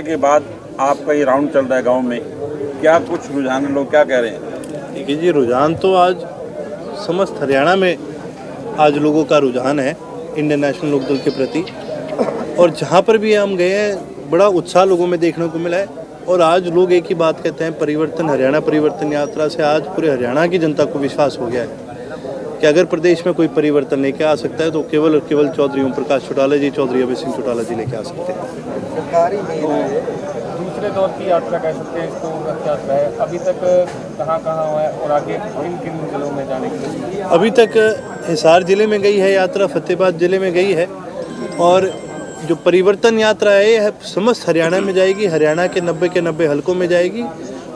के बाद आपका ये राउंड चल रहा है गांव में, क्या कुछ रुझान लोग क्या कह रहे हैं? देखिए जी, रुझान तो आज समस्त हरियाणा में आज लोगों का रुझान है इंडियन नेशनल लोकदल के प्रति, और जहाँ पर भी हम गए हैं बड़ा उत्साह लोगों में देखने को मिला है। और आज लोग एक ही बात कहते हैं, परिवर्तन हरियाणा परिवर्तन यात्रा से आज पूरे हरियाणा की जनता को विश्वास हो गया है कि अगर प्रदेश में कोई परिवर्तन लेके आ सकता है तो केवल और केवल चौधरी ओम प्रकाश चौटाला जी, चौधरी अभय सिंह चौटाला जी लेके आ सकते हैं। दूसरे दौर की यात्रा कह सकते हैं इसको, रथ यात्रा है। अभी तक कहाँ हुआ है और आगे किन किन जिलों में जाने के लिए? अभी तक हिसार जिले में गई है यात्रा, फतेहाबाद जिले में गई है, और जो परिवर्तन यात्रा है यह समस्त हरियाणा में जाएगी। हरियाणा के 90 के 90 हलकों में जाएगी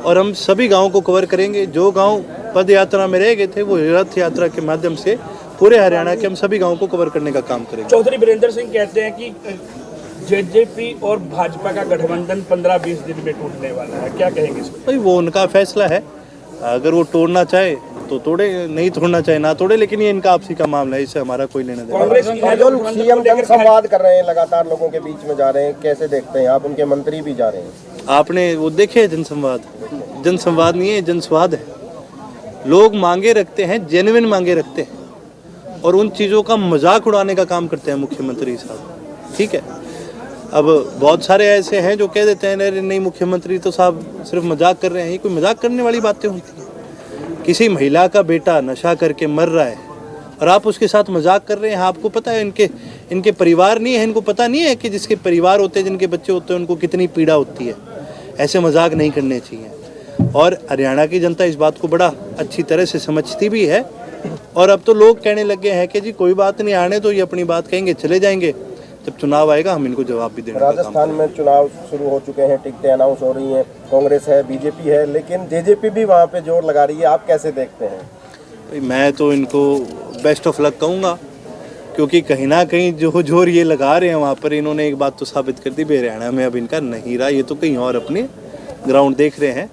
और हम सभी गाँव को कवर करेंगे। जो गाँव पद यात्रा में रह गए थे वो रथ यात्रा के माध्यम से पूरे हरियाणा के हम सभी गाँव को कवर करने का काम करेंगे। चौधरी वीरेंद्र सिंह कहते हैं कि जेजेपी और भाजपा का गठबंधन 15-20 दिन में टूटने वाला है, क्या कहेंगे इस पर? भाई वो उनका फैसला है, अगर वो तोड़ना चाहे तो तोड़े, नहीं तोड़ना चाहे ना तोड़े, लेकिन ये इनका आपसी का मामला है, इससे हमारा कोई लेना देना। कांग्रेस सीएम जनसंवाद कर रहे हैं, लगातार लोगों के बीच में जा रहे हैं, कैसे देखते हैं आप? उनके मंत्री भी जा रहे हैं। आपने वो देखे जनसंवाद? जनसंवाद नहीं है, जनस्वाद है। लोग मांगे रखते हैं, जेन्युइन मांगे रखते हैं, और उन चीज़ों का मजाक उड़ाने का काम करते हैं मुख्यमंत्री साहब। ठीक है, अब बहुत सारे ऐसे हैं जो कह देते हैं अरे नहीं मुख्यमंत्री तो साहब सिर्फ मजाक कर रहे हैं। ये कोई मजाक करने वाली बातें होती हैं? किसी महिला का बेटा नशा करके मर रहा है और आप उसके साथ मजाक कर रहे हैं। आपको पता है इनके परिवार नहीं है, इनको पता नहीं है कि जिसके परिवार होते हैं, जिनके बच्चे होते हैं, उनको कितनी पीड़ा होती है। ऐसे मजाक नहीं करने चाहिए, और हरियाणा की जनता इस बात को बड़ा अच्छी तरह से समझती भी है। और अब तो लोग कहने लगे हैं कि जी कोई बात नहीं, आने तो ये अपनी बात कहेंगे, चले जाएंगे, जब चुनाव आएगा हम इनको जवाब भी देंगे। राजस्थान में चुनाव शुरू हो चुके हैं, टिकटें अनाउंस हो रही हैं, कांग्रेस है, बीजेपी है, लेकिन जेजेपी भी वहाँ पे जोर लगा रही है। आप कैसे देखते हैं? मैं तो इनको बेस्ट ऑफ लक कहूँगा, क्योंकि कहीं ना कहीं जो जोर ये लगा रहे हैं वहाँ पर इन्होंने एक बात तो साबित कर दी, हरियाणा में अब इनका नहीं रहा। ये तो कहीं और अपने ग्राउंड देख रहे हैं,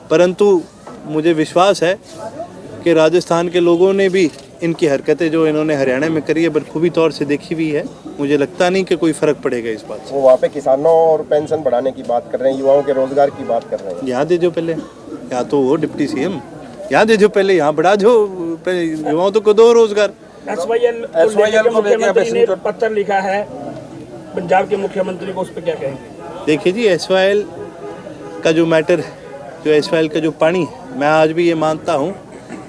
परंतु मुझे विश्वास है कि राजस्थान के लोगों ने भी इनकी हरकतें जो इन्होंने हरियाणा में करी है बखूबी तौर से देखी हुई है। मुझे लगता नहीं कि कोई फ़र्क पड़ेगा इस बात से। वो वहाँ पे किसानों और पेंशन बढ़ाने की बात कर रहे हैं, युवाओं के रोजगार की बात कर रहे हैं। यहाँ दे जो पहले, यहाँ तो वो डिप्टी सीएम, यहाँ दे जो पहले, यहाँ बढ़ा जो युवाओं तो दो रोजगार। SYL मुख्यमंत्री ने पत्र लिखा है पंजाब के मुख्यमंत्री को, उस पर क्या कहेंगे? देखिए जी, SYL का जो मैटर है, जो SYL का जो पानी है, मैं आज भी ये मानता हूँ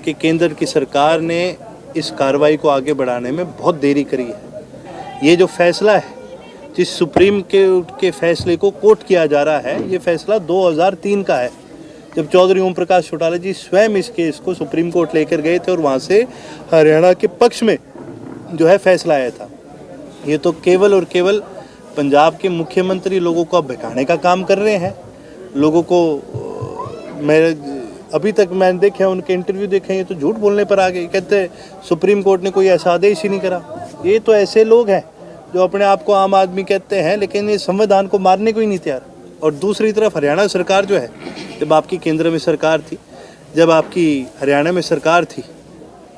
कि केंद्र की सरकार ने इस कार्रवाई को आगे बढ़ाने में बहुत देरी करी है। ये जो फैसला है, जिस सुप्रीम के फैसले को कोट किया जा रहा है, ये फैसला 2003 का है, जब चौधरी ओम प्रकाश चौटाला जी स्वयं इस केस को सुप्रीम कोर्ट लेकर गए थे और वहाँ से हरियाणा के पक्ष में जो है फैसला आया था। ये तो केवल और केवल पंजाब के मुख्यमंत्री लोगों को बहकाने का काम कर रहे हैं। लोगों को अभी तक मैंने देखे, उनके इंटरव्यू देखे, ये तो झूठ बोलने पर आ गए, कहते हैं सुप्रीम कोर्ट ने कोई ऐसा आदेश ही नहीं करा। ये तो ऐसे लोग हैं जो अपने आप को आम आदमी कहते हैं, लेकिन ये संविधान को मारने को ही नहीं तैयार। और दूसरी तरफ हरियाणा सरकार जो है, जब आपकी केंद्र में सरकार थी, जब आपकी हरियाणा में सरकार थी,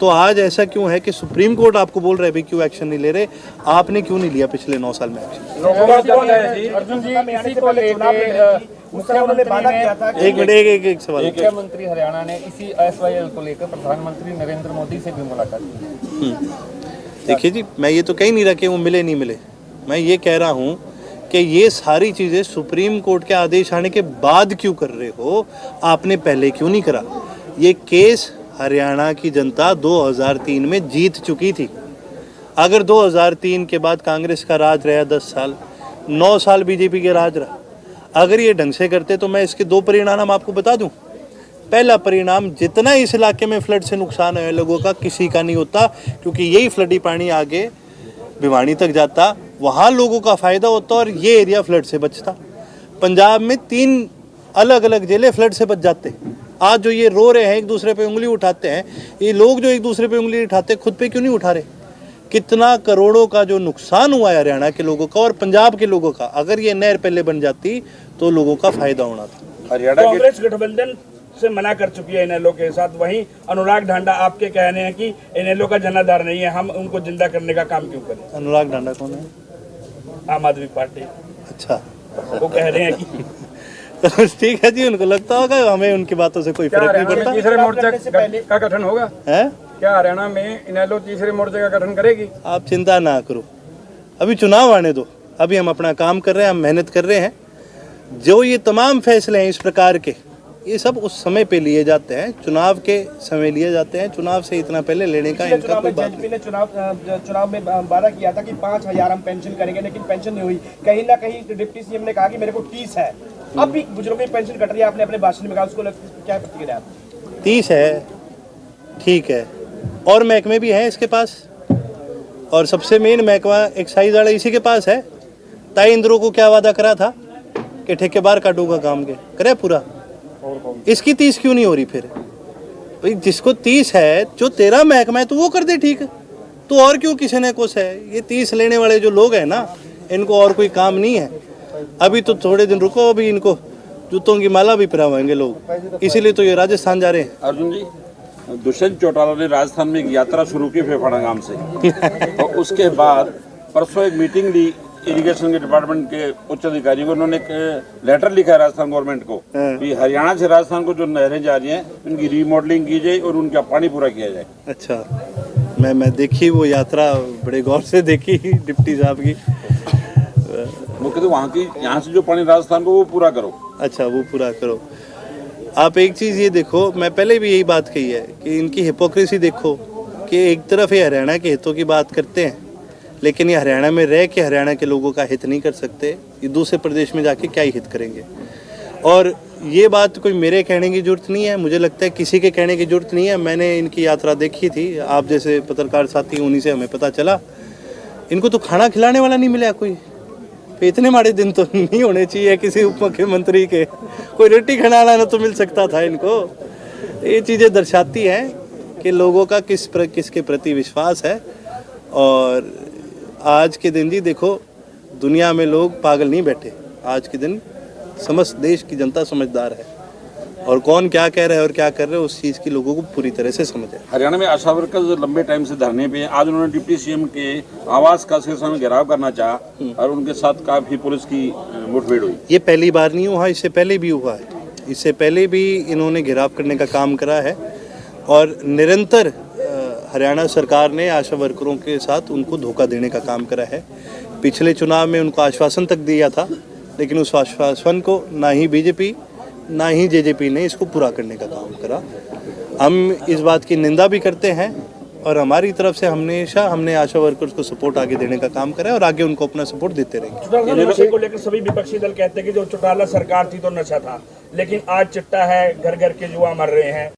तो आज ऐसा क्यों है कि सुप्रीम कोर्ट आपको बोल रहे भाई क्यों एक्शन नहीं ले रहे? आपने क्यों नहीं लिया पिछले 9 साल में एक्शन? अर्जुन जी, इसी को लेकर एक मिनट, एक सवाल। मुख्यमंत्री हरियाणा ने इसी SYL को लेकर प्रधानमंत्री नरेंद्र मोदी से भी मुलाकात की। देखिए जी, मैं ये तो कह नहीं रहा कि वो मिले नहीं मिले, मैं ये कह रहा हूँ कि ये सारी चीज़ें सुप्रीम कोर्ट के आदेश आने के बाद क्यों कर रहे हो? आपने पहले क्यों नहीं करा? ये केस हरियाणा की जनता 2003 में जीत चुकी थी। अगर 2003 के बाद कांग्रेस का राज रहा 10 साल, 9 साल बीजेपी के राज रहा, अगर ये ढंग से करते तो मैं इसके 2 परिणाम आपको बता दूं। पहला परिणाम, जितना इस इलाके में फ्लड से नुकसान है लोगों का, किसी का नहीं होता, क्योंकि यही फ्लडी पानी आगे भिवानी तक जाता, वहाँ लोगों का फ़ायदा होता और ये एरिया फ्लड से बचता। पंजाब में 3 अलग अलग जिले फ्लड से बच जाते। आज जो ये रो रहे हैं, एक दूसरे पे उंगली उठाते हैं, ये लोग जो एक दूसरे पे उंगली उठाते हैं, खुद पे क्यों नहीं उठा रहे? कितना करोड़ों का जो नुकसान हुआ है हरियाणा के लोगों का और पंजाब के लोगों का, अगर ये नहर पहले बन जाती तो लोगों का फायदा होना था। हरियाणा कांग्रेस गठबंधन से मना कर चुकी है इनेलो के साथ। वहीं अनुराग ढांडा आपके कहने हैं कि इनेलो का जनाधार नहीं है, हम उनको जिंदा करने का काम क्यों करें? अनुराग ढांडा कौन है? आम आदमी पार्टी। अच्छा, वो कह रहे हैं कि तो ठीक है जी, उनको लगता होगा, हमें उनकी बातों से कोई फर्क नहीं पड़ता तीसरे मोर्चे का गठन होगा है। क्या हरियाणा में इनेलो तीसरे मोर्चे का गठन करेगी? आप चिंता ना करो, अभी चुनाव आने दो, अभी हम अपना काम कर रहे हैं, हम मेहनत कर रहे हैं। जो ये तमाम फैसले हैं इस प्रकार के, ये सब उस समय पे लिए जाते हैं, चुनाव के समय लिए जाते हैं। चुनाव से इतना पहले लेने का इनका कोई बात नहीं। जेजेपी ने चुनाव में वादा किया था कि 5,000 हम पेंशन करेंगे, लेकिन पेंशन नहीं हुई। कहीं ना कहीं डिप्टी सीएम ने कहा कि मेरे को 30 है, अब भी बुजुर्गों की पेंशन कट रही है। आपने अपने भाषण में कहा, उसको क्या प्रतिक्रिया? 30 है, ठीक है, और महकमे भी हैं इसके पास, और सबसे मेन महकमा एक्साइज वाला इसी के पास है। ताई इंद्रो को क्या वादा करा था कि ठेकेदार काटूंगा काम के, करे पूरा। इसकी 30 क्यों नहीं हो रही फिर? भाई जिसको 30 है, जो तेरा महकमा है तो वो कर दे ठीक, तो और क्यों किसी ने कुछ है? ये 30 लेने वाले जो लोग हैं ना, इनको और कोई काम नहीं है। अभी तो थोड़े दिन रुको, अभी इनको जूतों की माला भी पहनाएंगे लोग, इसीलिए तो ये राजस्थान जा रहे हैं। अर्जुन जी, दुष्यंत चौटाला ने राजस्थान में एक यात्रा शुरू की फेफड़ा गांव से और उसके बाद परसों एक मीटिंग ली इरिगेशन के डिपार्टमेंट के उच्च अधिकारियों को। उन्होंने एक लेटर लिखा है राजस्थान गवर्नमेंट को कि हरियाणा से राजस्थान को जो नहरें जा रही हैं उनकी रीमॉडलिंग की जाए और उनका पानी पूरा किया जाए। अच्छा, मैं देखी वो यात्रा, बड़े गौर से देखी डिप्टी साहब की। वो कहते वहाँ की, यहाँ से जो पानी राजस्थान को वो पूरा करो। अच्छा, वो पूरा करो। आप एक चीज़ ये देखो, मैं पहले भी यही बात कही है कि इनकी हिपोक्रेसी देखो कि एक तरफ ये हरियाणा के हितों की बात करते हैं, लेकिन ये हरियाणा में रह के हरियाणा के लोगों का हित नहीं कर सकते। ये दूसरे प्रदेश में जाके क्या ही हित करेंगे? और ये बात कोई मेरे कहने की जरूरत नहीं है, मुझे लगता है किसी के कहने की जरूरत नहीं है। मैंने इनकी यात्रा देखी थी, आप जैसे पत्रकार साथी, उन्हीं से हमें पता चला। इनको तो खाना खिलाने वाला नहीं मिला कोई। इतने माड़े दिन तो नहीं होने चाहिए किसी उप मुख्यमंत्री के, कोई रोटी खिलाना तो मिल सकता था इनको। ये चीज़ें दर्शाती हैं कि लोगों का किसके प्रति विश्वास है। और आज के दिन जी देखो, दुनिया में लोग पागल नहीं बैठे। आज के दिन समस्त देश की जनता समझदार है, और कौन क्या कह रहा है और क्या कर रहे हैं उस चीज़ की लोगों को पूरी तरह से समझ है। हरियाणा में आशा वर्कर्स लंबे टाइम से धरने पे हैं। आज उन्होंने डिप्टी सीएम के आवास का सिलसिला में घेराव करना चाहा और उनके साथ काफी पुलिस की मुठभेड़ हुई। ये पहली बार नहीं हुआ, इससे पहले भी हुआ है। इससे पहले भी इन्होंने घेराव करने का काम करा है, और निरंतर हरियाणा सरकार ने आशा वर्करों के साथ उनको धोखा देने का काम करा है। पिछले चुनाव में उनको आश्वासन तक दिया था, लेकिन उस आश्वासन को ना ही बीजेपी ना ही जेजेपी ने इसको पूरा करने का काम करा। हम इस बात की निंदा भी करते हैं, और हमारी तरफ से हमने आशा वर्कर्स को सपोर्ट आगे देने का काम करा है, और आगे उनको अपना सपोर्ट देते रहेंगे। नशे को लेकर सभी विपक्षी दल कहते हैं कि जो चौटाला सरकार थी तो नशा था, लेकिन आज चिट्टा है, घर घर के युवा मर रहे हैं।